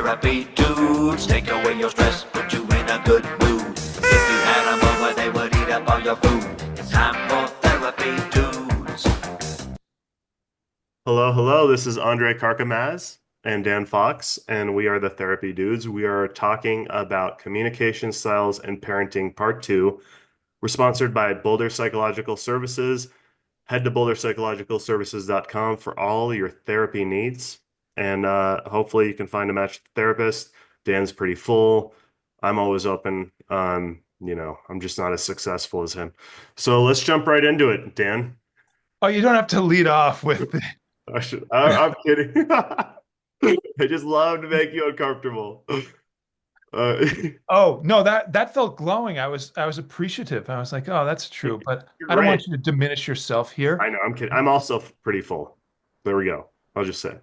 therapy dudes. Take away your stress, put you in a good mood. If you had them over, they would eat up all your food. It's time for therapy dudes. Hello, hello. This is Andre Karkamaz and Dan Fox, and we are the Therapy Dudes. We are talking about communication styles and parenting part two. We're sponsored by Boulder Psychological Services. Head to boulderpsychologicalservices.com for all your therapy needs, and hopefully you can find a matched therapist. Dan's pretty full. I'm always open. I'm just not as successful as him. So let's jump right into it, Dan. Oh, you don't have to lead off with I'm kidding. I just love to make you uncomfortable. Uh, oh no, that felt glowing. I was appreciative. I was like, oh, that's true. But you're I don't great. want you to diminish yourself here. I know, I'm kidding. I'm also pretty full. There we go. I'll just say.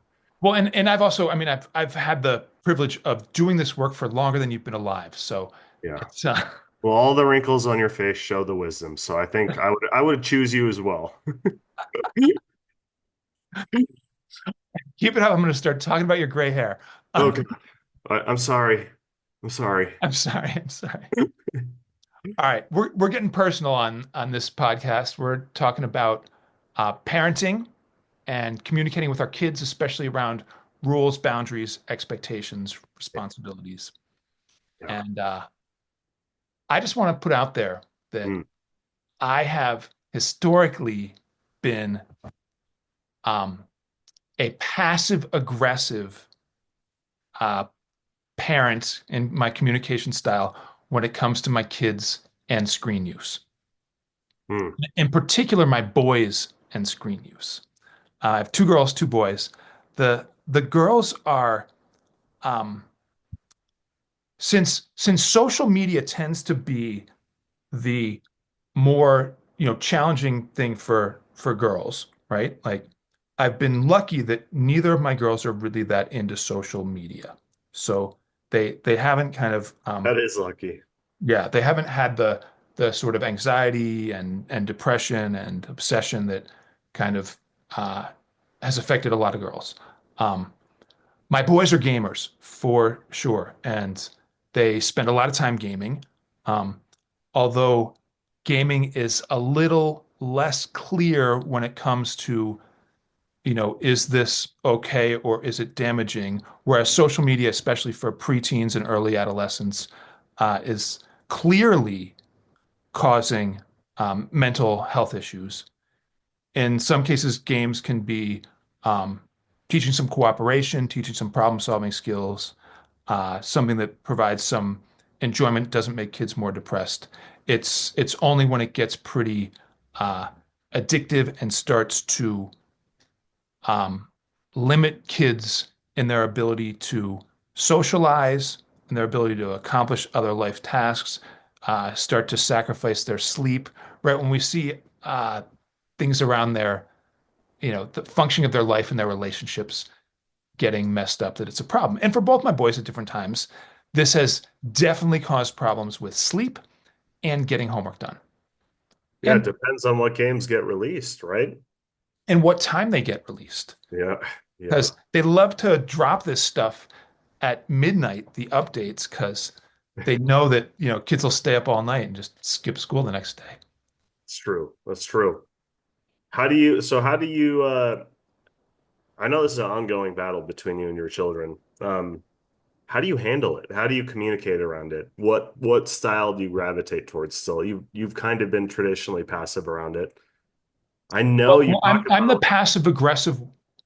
Well, and I've also, I mean, I've had the privilege of doing this work for longer than you've been alive. So Yeah. it's Well, all the wrinkles on your face show the wisdom. So I think I would choose you as well. keep it up. I'm going to start talking about your gray hair. Okay. I'm sorry. I'm sorry. I'm sorry. I'm sorry. All right, we're getting personal on this podcast. We're talking about parenting and communicating with our kids, especially around rules, boundaries, expectations, responsibilities. Yeah. And I just want to put out there that Mm. I have historically been um, a passive aggressive uh, parent in my communication style when it comes to my kids and screen use. Mm. In particular, my boys and screen use. I have two girls, two boys. The girls are um, since social media tends to be the more challenging thing for girls, right? Like I've been lucky that neither of my girls are really that into social media, so they haven't kind of That is lucky. yeah, they haven't had the sort of anxiety and depression and obsession that kind of uh, has affected a lot of girls. Um, my boys are gamers for sure, and they spend a lot of time gaming. Um, although gaming is a little less clear when it comes to, is this okay or is it damaging? Whereas social media, especially for preteens and early adolescents, is clearly causing mental health issues. In some cases, games can be um, teaching some cooperation, teaching some problem-solving skills, something that provides some enjoyment, doesn't make kids more depressed. It's only when it gets pretty uh, addictive and starts to um, limit kids in their ability to socialize and their ability to accomplish other life tasks, start to sacrifice their sleep. Right when we see things around their, the functioning of their life and their relationships getting messed up, that it's a problem. And for both my boys at different times, this has definitely caused problems with sleep and getting homework done. Yeah, it And depends on what games get released, right? what time they get released. Yeah. Yeah. Because they love to drop this stuff at midnight, the updates, because they know that, kids will stay up all night and just skip school the next day. It's true. That's true. How do you I know this is an ongoing battle between you and your children. How do you handle it? How do you communicate around it? What style do you gravitate towards still? You've kind of been traditionally passive around it. I know you Well, talk I'm the about. passive aggressive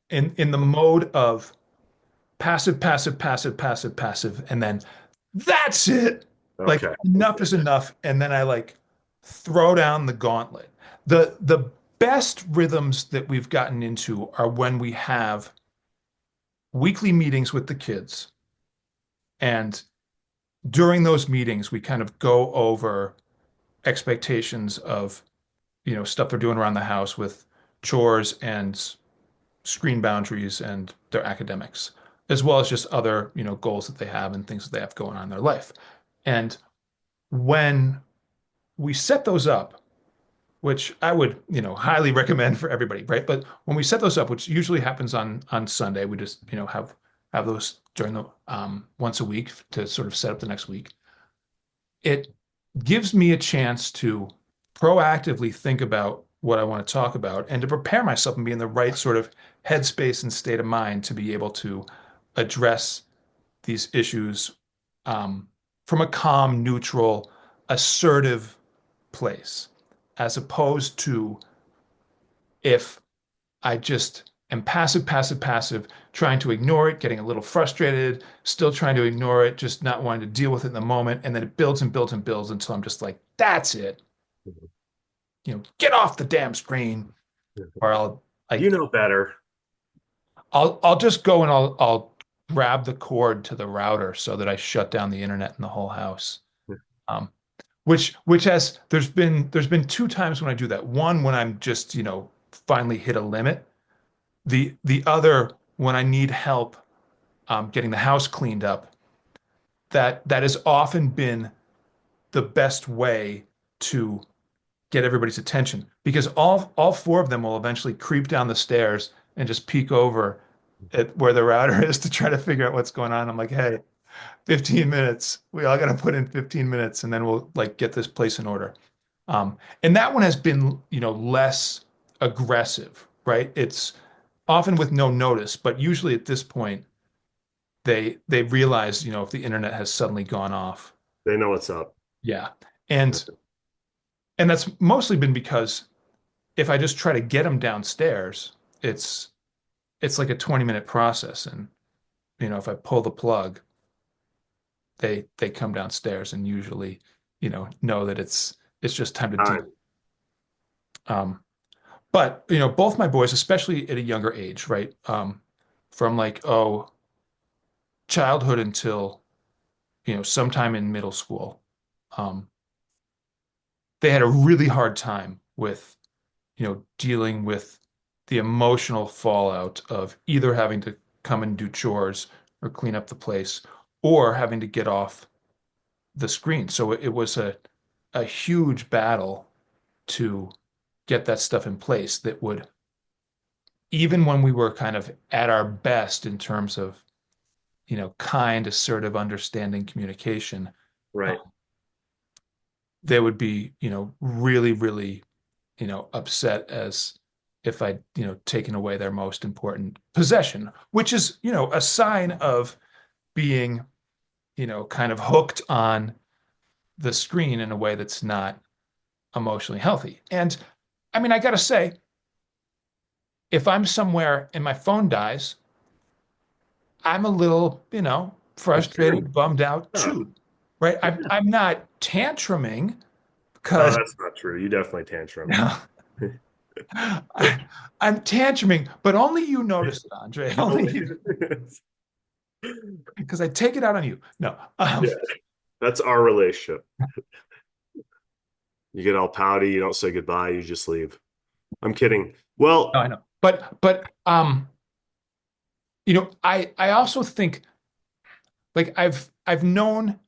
in the mode of passive, passive, passive, passive, passive, and then that's it. Like Okay. enough Okay. is enough, and then I like throw down the gauntlet. The best rhythms that we've gotten into are when we have weekly meetings with the kids, and during those meetings, we kind of go over expectations of, stuff they're doing around the house with chores and screen boundaries and their academics, as well as just other, goals that they have and things that they have going on in their life. And when we set those up, which I would, highly recommend for everybody, right? But when we set those up, which usually happens on Sunday, we just, have have those during the once a week to sort of set up the next week. It gives me a chance to proactively think about what I want to talk about and to prepare myself and be in the right sort of headspace and state of mind to be able to address these issues from a calm, neutral, assertive place, as opposed to if I just am passive, passive, passive, trying to ignore it, getting a little frustrated, still trying to ignore it, just not wanting to deal with it in the moment. And then it builds and builds and builds until I'm just like, that's it. Get off the damn screen. Or You like know better. I'll just go and I'll grab the cord to the router so that I shut down the internet in the whole house. Um, which has there's been two times when I do that. One when I'm just, finally hit a limit. The other when I need help getting the house cleaned up. That has often been the best way to get everybody's attention because all four of them will eventually creep down the stairs and just peek over at where the router is to try to figure out what's going on. I'm like, hey, 15 minutes. We all got to put in 15 minutes and then we'll like get this place in order. And that one has been, less aggressive, right? It's often with no notice, but usually at this point, they realize, if the internet has suddenly gone off. They know what's up. Yeah. And and that's mostly been because if I just try to get them downstairs, it's it's like a 20-minute process. And, if I pull the plug, they come downstairs and usually, know that it's just time to deal. Time. Um, but both my boys, especially at a younger age, right? From like, childhood until, sometime in middle school, um, they had a really hard time with, dealing with the emotional fallout of either having to come and do chores or clean up the place or having to get off the screen. So it was a huge battle to get that stuff in place that would, even when we were kind of at our best in terms of, kind, assertive, understanding communication, Right. they would be, really, really, upset as if I'd, taken away their most important possession, which is, a sign of being, kind of hooked on the screen in a way that's not emotionally healthy. And I mean, I gotta say, if I'm somewhere and my phone dies, I'm a little, frustrated, bummed out Oh, too, right? I'm not tantruming oh, because that's not true. You definitely tantrum. I'm tantruming, but only you notice it, Andre. Only you, because I take it out on you. No, Yeah, that's our relationship. You get all pouty, you don't say goodbye, you just leave. I'm kidding. no, Well, I know. But I also think like I've known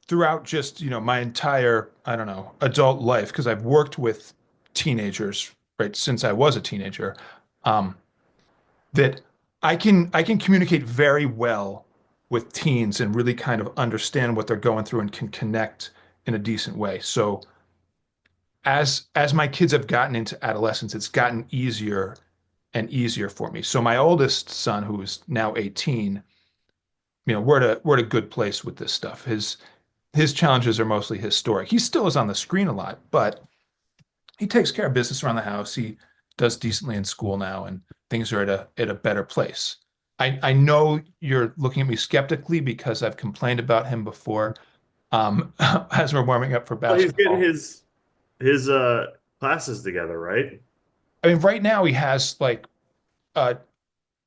throughout just, my entire, I don't know, adult life, because I've worked with teenagers, right, since I was a teenager, um, that I can communicate very well with teens and really kind of understand what they're going through and can connect in a decent way. So as my kids have gotten into adolescence, it's gotten easier and easier for me. So my oldest son, who is now 18, we're at a good place with this stuff. His challenges are mostly historic. He still is on the screen a lot, but he takes care of business around the house. He does decently in school now, and things are at a better place. I know you're looking at me skeptically because I've complained about him before, as we're warming up for well, he's getting basketball. his classes together, right? I mean, right now he has like uh,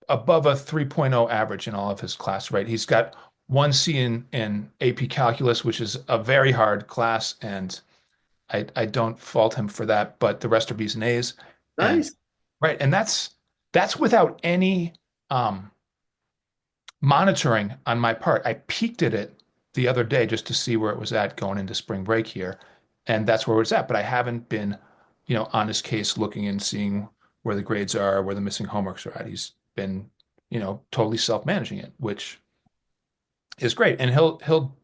above a 3.0 average in all of his class, right? He's got one C in AP Calculus, which is a very hard class, and I don't fault him for that, but the rest are B's and A's. And Nice. right, and that's without any um monitoring on my part. I peeked at it the other day just to see where it was at going into spring break here, and that's where it's at. But I haven't been, on his case looking and seeing where the grades are, where the missing homeworks are at. He's been totally self-managing it, which is great. And he'll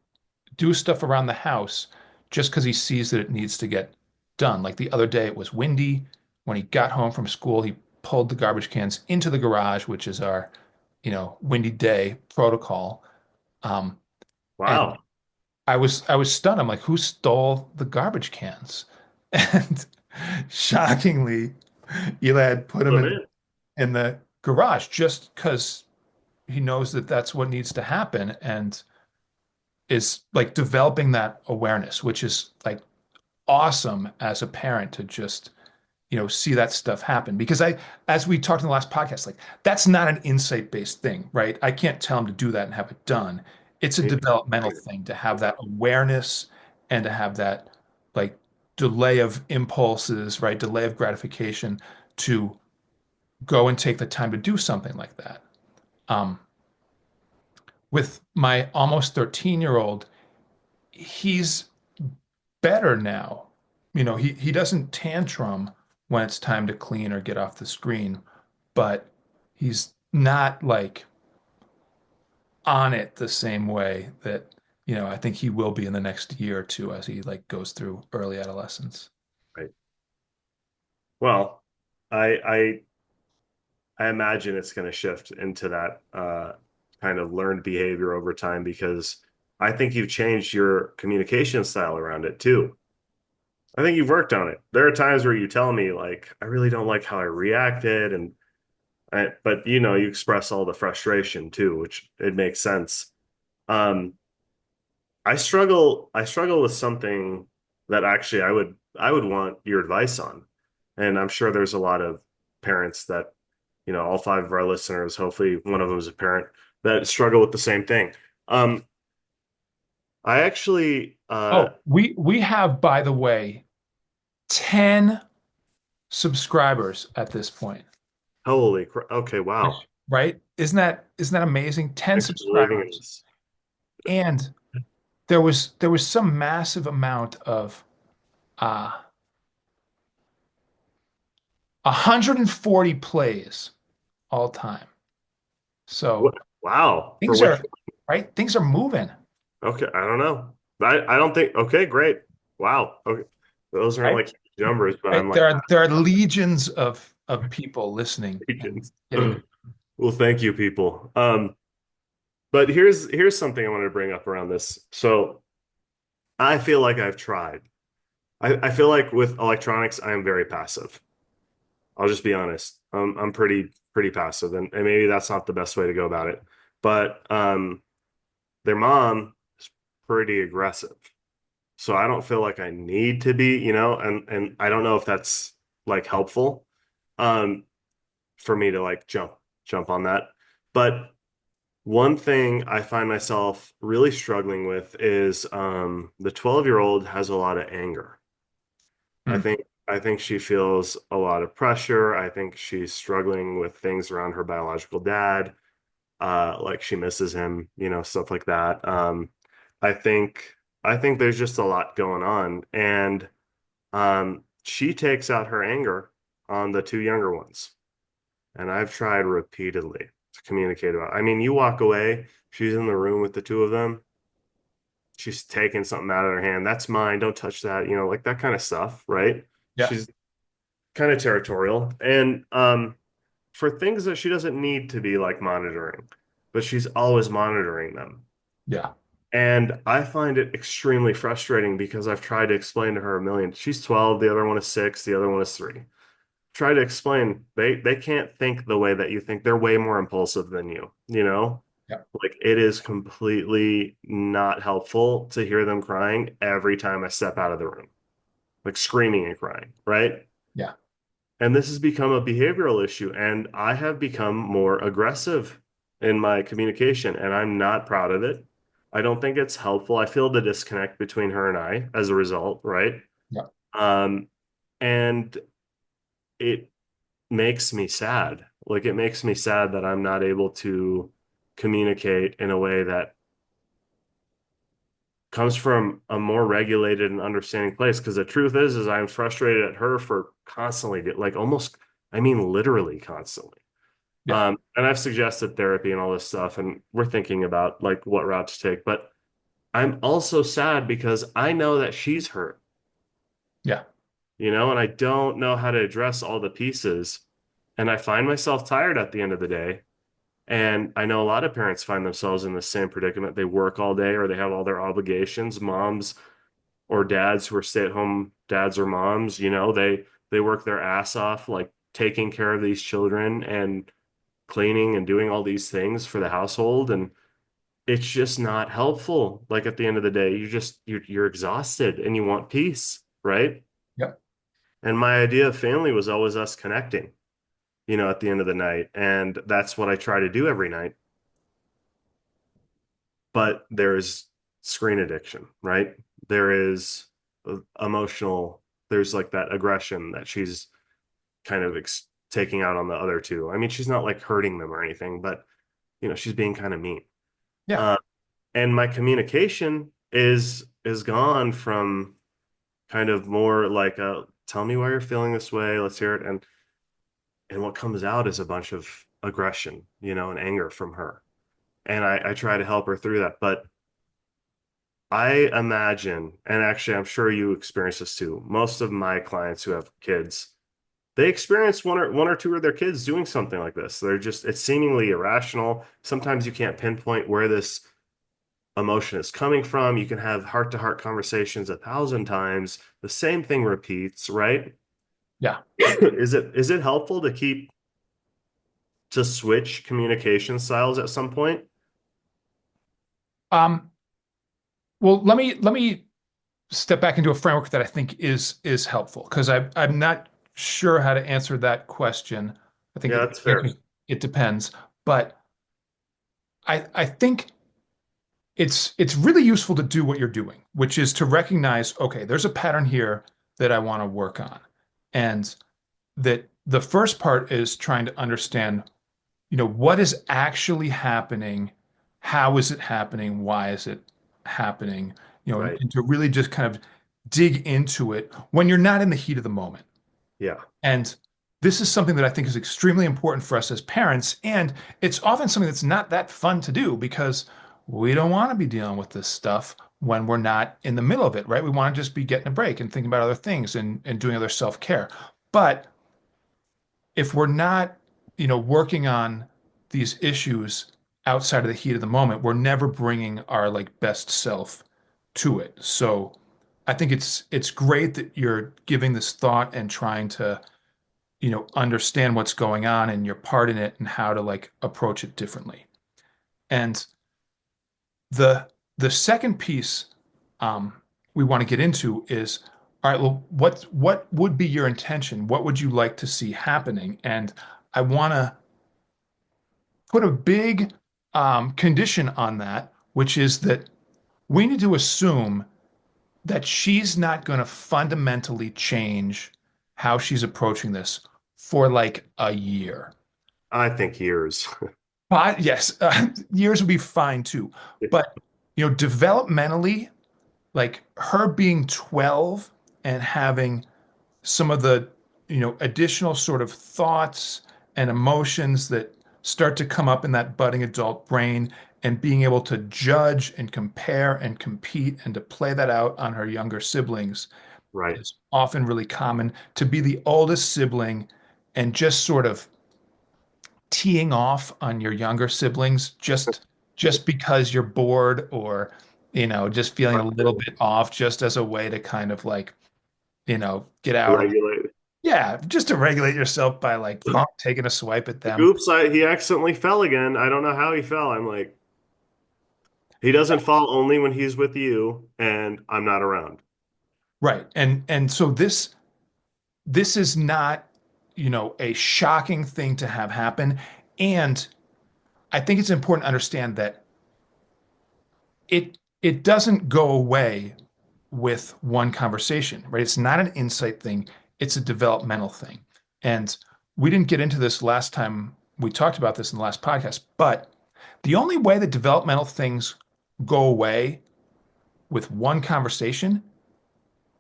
do stuff around the house just because he sees that it needs to get done. Like the other day, it was windy. When he got home from school, he pulled the garbage cans into the garage, which is our, windy day protocol. Um, and Wow. I was stunned. I'm like, who stole the garbage cans? And shockingly, Eli had put them Put 'em in in. in the garage just because he knows that that's what needs to happen and is like developing that awareness, which is like awesome as a parent to just see that stuff happen because as we talked in the last podcast, like that's not an insight based thing, right? I can't tell him to do that and have it done. It's a developmental thing to have that awareness and to have that like delay of impulses, right? Delay of gratification to go and take the time to do something like that. um, with my almost 13-year-old, he's better now. He doesn't tantrum when it's time to clean or get off the screen, but he's not like on it the same way that, I think he will be in the next year or two as he like goes through early adolescence. Right. Well, I I I imagine it's going to shift into that kind of learned behavior over time because I think you've changed your communication style around it too. I think you've worked on it. There are times where you tell me like, I really don't like how I reacted, but you express all the frustration too, which it makes sense. Um, I struggle with something that actually I would want your advice on. And I'm sure there's a lot of parents that, all five of our listeners, hopefully one of them is a parent that struggle with the same thing. Um, I actually Oh, we have, by the way, 10 subscribers at this point. okay, wow. Right? Isn't that amazing? 10 Thanks for believing in subscribers. this. And there was some massive amount of uh 140 plays all time. So Wow. For things which are right, things are moving, Okay, I don't know. I don't think okay, great. Wow. Okay. Those aren't right? like huge numbers, but I'm Right? like There are legions of people listening and regions. getting Well, thank you, people. But here's something I wanted to bring up around this. So I feel like I've tried. I feel like with electronics, I am very passive. I'll just be honest. I'm pretty passive, and maybe that's not the best way to go about it. But their mom is pretty aggressive. So I don't feel like I need to be, and I don't know if that's like helpful um for me to like jump on that. But one thing I find myself really struggling with is the 12-year-old has a lot of anger. I Hmm. think I think she feels a lot of pressure. I think she's struggling with things around her biological dad, like she misses him, stuff like that. I think I think there's just a lot going on, and she takes out her anger on the two younger ones. And I've tried repeatedly to communicate about it. I mean, you walk away, she's in the room with the two of them. She's taking something out of their hand. That's mine. Don't touch that. Like that kind of stuff, right? Yeah, She's kind of territorial. And for things that she doesn't need to be like monitoring, but she's always monitoring them. yeah, And I find it extremely frustrating because I've tried to explain to her a million. She's 12, the other one is 6, the other one is 3. Try to explain they can't think the way that you think. They're way more impulsive than you. yeah, Like it is completely not helpful to hear them crying every time I step out of the room, like screaming and crying, right? yeah, And this has become a behavioral issue, and I have become more aggressive in my communication, and I'm not proud of it. I don't think it's helpful. I feel the disconnect between her and I as a result, right? yeah, Um, and it makes me sad. Like it makes me sad that I'm not able to communicate in a way that comes from a more regulated and understanding place. Because the truth is I'm frustrated at her for constantly, like almost, I mean, literally constantly, Yeah. And I've suggested therapy and all this stuff, and we're thinking about like what route to take. But I'm also sad because I know that she's hurt, Yeah. and I don't know how to address all the pieces. And I find myself tired at the end of the day. And I know a lot of parents find themselves in the same predicament. They work all day or they have all their obligations. Moms or dads who are stay-at-home dads or moms, they work their ass off like taking care of these children and cleaning and doing all these things for the household, and it's just not helpful. Like at the end of the day, you're exhausted and you want peace, right? Yep. And my idea of family was always us connecting, at the end of the night, and that's what I try to do every night. But there's screen addiction, right? There is emotional, there's like that aggression that she's kind of taking out on the other two. I mean, she's not like hurting them or anything, but she's being kind of mean. Yeah. Uh, and my communication is gone from kind of more like tell me why you're feeling this way, let's hear it. And what comes out is a bunch of aggression, and anger from her. And I try to help her through that. But I imagine, and actually I'm sure you experience this too, most of my clients who have kids, they experience one or two of their kids doing something like this. It's seemingly irrational. Sometimes you can't pinpoint where this emotion is coming from. You can have heart-to-heart conversations 1,000 times. The same thing repeats, right? Yeah. Is it helpful to switch communication styles at some point? Um, well, let me step back into a framework that I think is helpful because I'm not sure how to answer that question. I think Yeah, it that's the fair. answer it depends, but I think it's really useful to do what you're doing, which is to recognize, okay, there's a pattern here that I want to work on, and that the first part is trying to understand, what is actually happening, how is it happening, why is it happening, and, Right. and to really just kind of dig into it when you're not in the heat of the moment. Yeah. And this is something that I think is extremely important for us as parents. And it's often something that's not that fun to do because we don't want to be dealing with this stuff when we're not in the middle of it, right? We want to just be getting a break and thinking about other things and doing other self-care. But if we're not, working on these issues outside of the heat of the moment, we're never bringing our like best self to it. So I think it's great that you're giving this thought and trying to, understand what's going on and your part in it and how to like approach it differently. And the the second piece um, we want to get into is, all right, well, what would be your intention? What would you like to see happening? And I want to put a big condition on that, which is that we need to assume that she's not going to fundamentally change how she's approaching this for like a year. I think years. Yes, years would be fine too. But, developmentally, like her being 12 and having some of the, additional sort of thoughts and emotions that start to come up in that budding adult brain and being able to judge and compare and compete and to play that out on her younger siblings Right. is often really common. To be the oldest sibling and just sort of teeing off on your younger siblings just because you're bored or just feeling a little bit off just as a way to kind of like get out of Regulate. yeah, just to regulate yourself by like taking a swipe at Like, them. oops, he accidentally fell again. I don't know how he fell. I'm like, he doesn't fall only when he's with you and I'm not around. Right. And so this is not, a shocking thing to have happen. And I think it's important to understand that it doesn't go away with one conversation, right? It's not an insight thing, it's a developmental thing. And we didn't get into this last time we talked about this in the last podcast, but the only way that developmental things go away with one conversation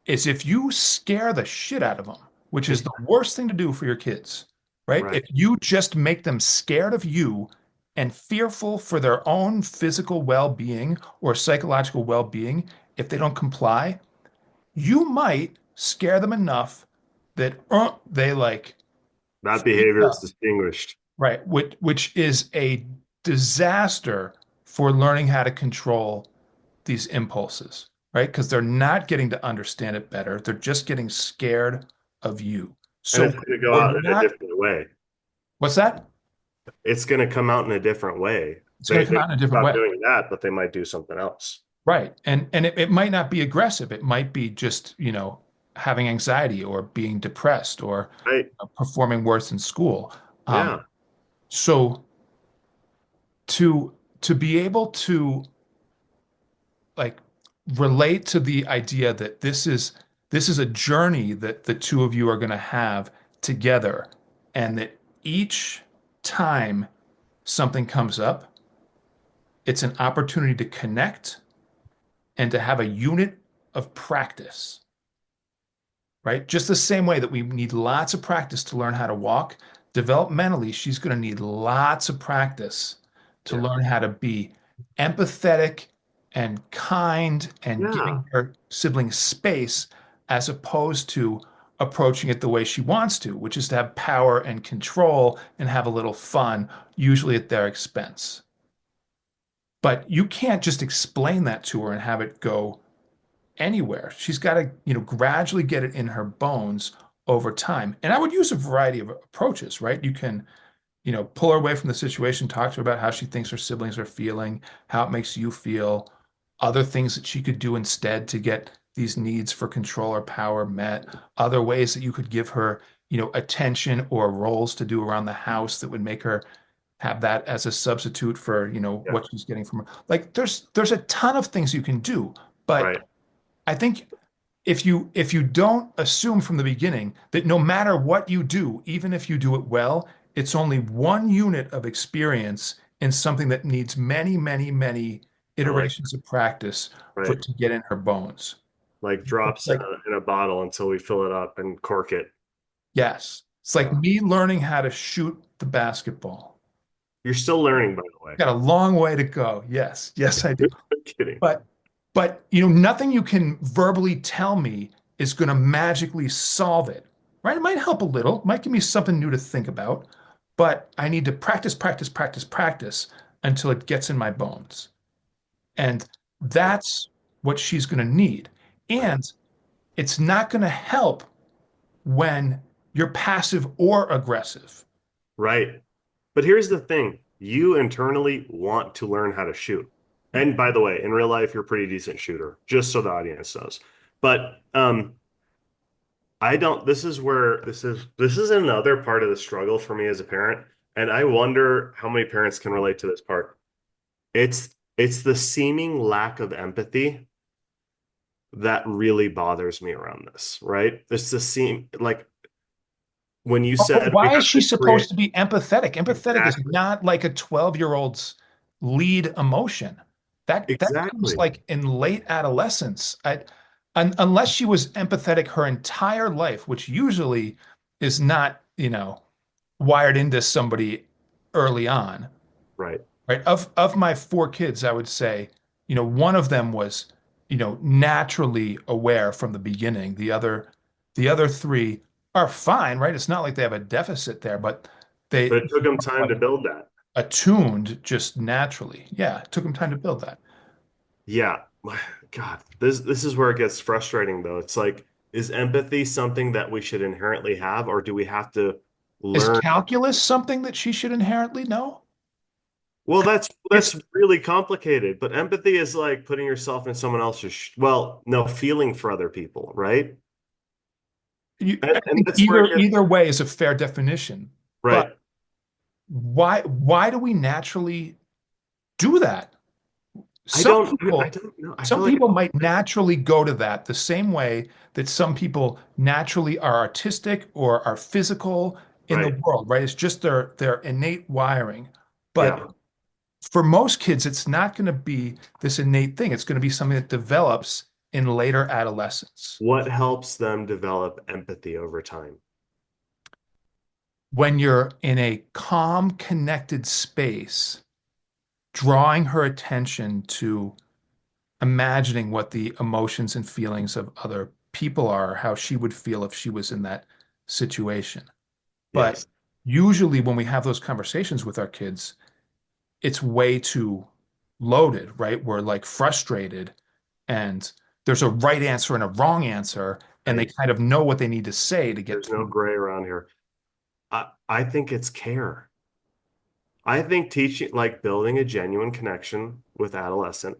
is if you scare the shit out of them, which is the worst thing to do for your kids. right? Right. If you just make them scared of you and fearful for their own physical well-being or psychological well-being, if they don't comply, you might scare them enough that they like That freak behavior is out, distinguished. right? Which is a disaster for learning how to control these impulses, right? Because they're not getting to understand it better. They're just getting scared of you. And So it's going to go we're out in a not, different way. what's that? It's going to come out in a different way. It's going They to come they out in a different stop way. doing that, but they might do something else. Right. And it might not be aggressive. It might be just, having anxiety or being depressed or Right. performing worse in school. Um, Yeah. so to to be able to like relate to the idea that this is a journey that the two of you are going to have together, and that each time something comes up, it's an opportunity to connect and to have a unit of practice, right? Just the same way that we need lots of practice to learn how to walk, developmentally, she's going to need lots of practice to Yeah. learn how to be empathetic and kind and Yeah. giving her siblings space as opposed to approaching it the way she wants to, which is to have power and control and have a little fun, usually at their expense. But you can't just explain that to her and have it go anywhere. She's got to, gradually get it in her bones over time. And I would use a variety of approaches, right? You can, pull her away from the situation, talk to her about how she thinks her siblings are feeling, how it makes you feel, other things that she could do instead to get these needs for control or power met, other ways that you could give her, attention or roles to do around the house that would make her have that as a substitute for, Yeah. what she's getting from her. Like there's a ton of things you can do, but Right. I think if you don't assume from the beginning that no matter what you do, even if you do it well, it's only one unit of experience in something that needs many, many, many I like iterations of practice for right. it to get in her bones. Like It's drops in like, a bottle until we fill it up and cork it. yes, it's like Yeah. me learning how to shoot the basketball. You're still learning, by the way. Got a long way to go. Yes, yes, I do. I'm kidding. But nothing you can verbally tell me is going to magically solve it. Right? It might help a little, might give me something new to think about, but I need to practice, practice, practice, practice until it gets in my bones. And Yeah. that's what she's going to need. Right. And it's not going to help when you're passive or aggressive. Right. But here's the thing. You internally want to learn how to shoot. And by the way, in real life, you're a pretty decent shooter, just so the audience knows. But I don't, this is where this is another part of the struggle for me as a parent. And I wonder how many parents can relate to this part. It's the seeming lack of empathy that really bothers me around this, right? It's the seem like when you But said we why is have she to create supposed to be empathetic? Empathetic is exactly, not like a 12-year-old's lead emotion. That comes exactly, like in late adolescence. Unless she was empathetic her entire life, which usually is not, wired into somebody early on, right. right? Of my four kids, I would say, one of them was, naturally aware from the beginning. The other three are fine, right? It's not like they have a deficit there, but But they it took them are time to like build that. attuned just naturally. Yeah, it took them time to build that. Yeah. God, this is where it gets frustrating though. It's like, is empathy something that we should inherently have, or do we have to Is learn? calculus something that she should inherently know? Well, that's It's really complicated, but empathy is like putting yourself in someone else's well, no, feeling for other people, right? I And think that's where it either gets way is a fair definition. But right. why do we naturally do that? I Some don't I people don't know. I feel some like people might naturally go to that the same way that some people naturally are artistic or are physical in the right. world, right? It's just their innate wiring. But Yeah. for most kids, it's not going to be this innate thing. It's going to be something that develops in later adolescence. What helps them develop empathy over time? when you're in a calm, connected space, drawing her attention to imagining what the emotions and feelings of other people are, how she would feel if she was in that situation. But Yes. usually when we have those conversations with our kids, it's way too loaded, right? We're like frustrated and there's a right answer and a wrong answer, and they Right. kind of know what they need to say to get There's no through. gray around here. I think it's care. I think teaching, like building a genuine connection with adolescent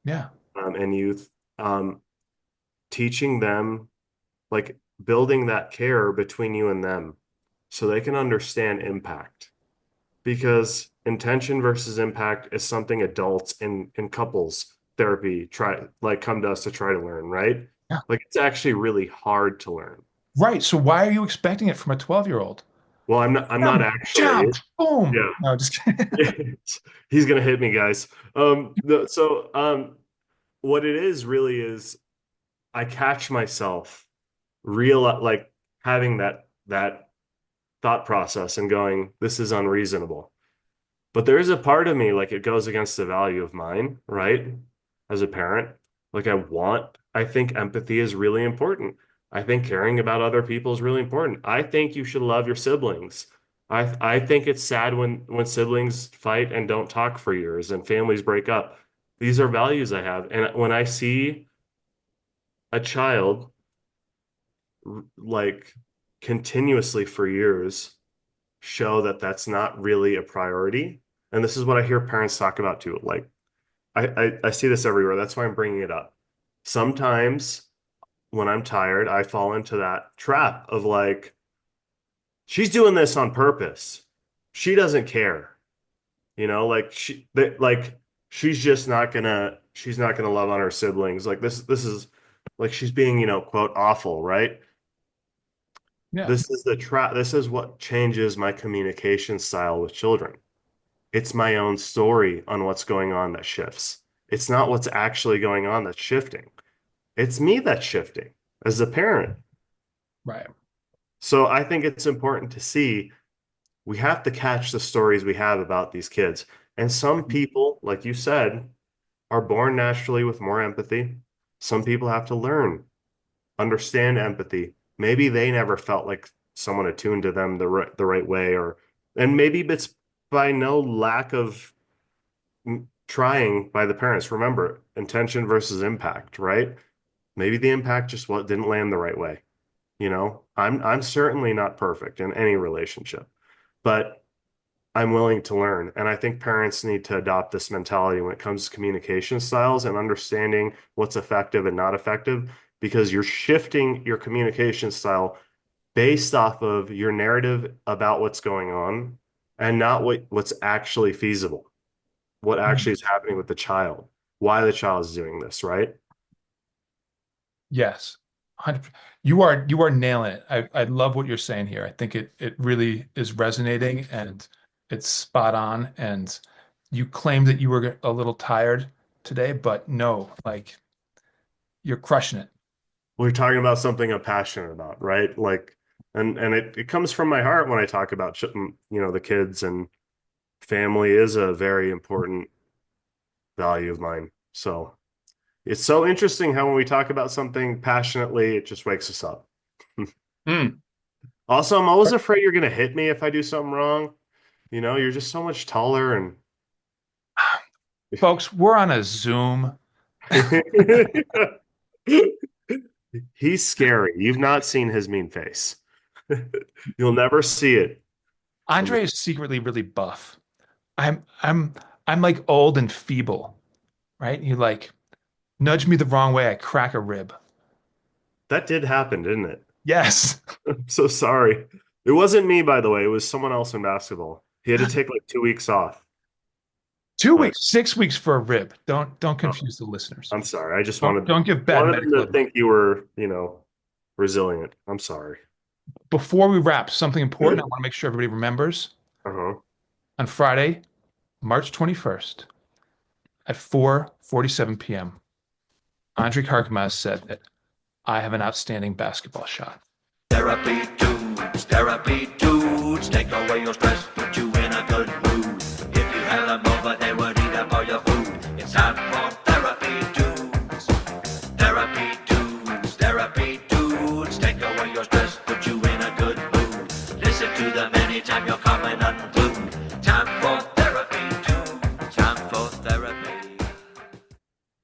Yeah. and youth, um, teaching them, like building that care between you and them so they can understand impact. Because intention versus impact is something adults in couples therapy try like come to us to try to learn, right? Yeah. Like it's actually really hard to learn. Right. So why are you expecting it from a 12-year-old? Well, I'm not actually. Jump, boom. Yeah. No, just kidding. He's gonna hit me, guys. What it is really is I catch myself real like having that thought process and going, this is unreasonable. But there is a part of me, like it goes against the value of mine, right? As a parent, like I think empathy is really important. I think caring about other people is really important. I think you should love your siblings. I think it's sad when siblings fight and don't talk for years and families break up. These are values I have. And when I see a child like continuously for years show that that's not really a priority. And this is what I hear parents talk about too. Like I see this everywhere. That's why I'm bringing it up. Sometimes when I'm tired, I fall into that trap of like, she's doing this on purpose. She doesn't care, like she's not gonna love on her siblings. Like this is like she's being, quote, awful, right? Yeah. This is the trap. This is what changes my communication style with children. It's my own story on what's going on that shifts. It's not what's actually going on that's shifting. It's me that's shifting as a parent. Right. So I think it's important to see we have to catch the stories we have about these kids. And some people, like you said, are born naturally with more empathy. Some people have to learn, understand empathy. Maybe they never felt like someone attuned to them the right way, and maybe it's by no lack of trying by the parents. Remember, intention versus impact, right? Maybe the impact just what didn't land the right way. I'm certainly not perfect in any relationship, but I'm willing to learn. And I think parents need to adopt this mentality when it comes to communication styles and understanding what's effective and not effective, because you're shifting your communication style based off of your narrative about what's going on and not what's actually feasible, what actually is happening with the child, why the child is doing this, right? Yes. 100%. You are nailing it. I love what you're saying here. I think it really is resonating and it's spot on. And you claimed that you were a little tired today, but no, like you're crushing it. We're talking about something I'm passionate about, right? Like, and it comes from my heart when I talk about, the kids, and family is a very important value of mine. So it's so interesting how when we talk about something passionately, it just wakes us up. Mm. Also, I'm always afraid you're going to hit me if I do something wrong. You're just so much taller and Folks, we're on a Zoom. he's scary. You've not seen his mean face. You'll never see it. Andre is secretly really buff. I'm I'm I'm like old and feeble, right? You like nudge me the wrong way, I crack a rib. That did happen, didn't it? Yes. I'm so sorry. It wasn't me, by the way. It was someone else in basketball. He had to take like 2 weeks off. Two Uh, weeks, 6 weeks for a rib. Don't oh, confuse the listeners. I'm sorry. I just Don't give bad wanted them medical to advice. think you were, resilient. I'm sorry. Before we wrap, something important I want to make sure everybody remembers. Uh-huh. On Friday, March 21st at 4:47 p.m., Andre Karkamas said that I have an outstanding basketball shot. Therapy dudes. Therapy dudes, take away your stress, put you in a good mood. If you had them over, they would eat up all your food. It's time for therapy dudes. Therapy dudes, therapy dudes, take away your stress, put you in a good mood. Listen to them anytime you're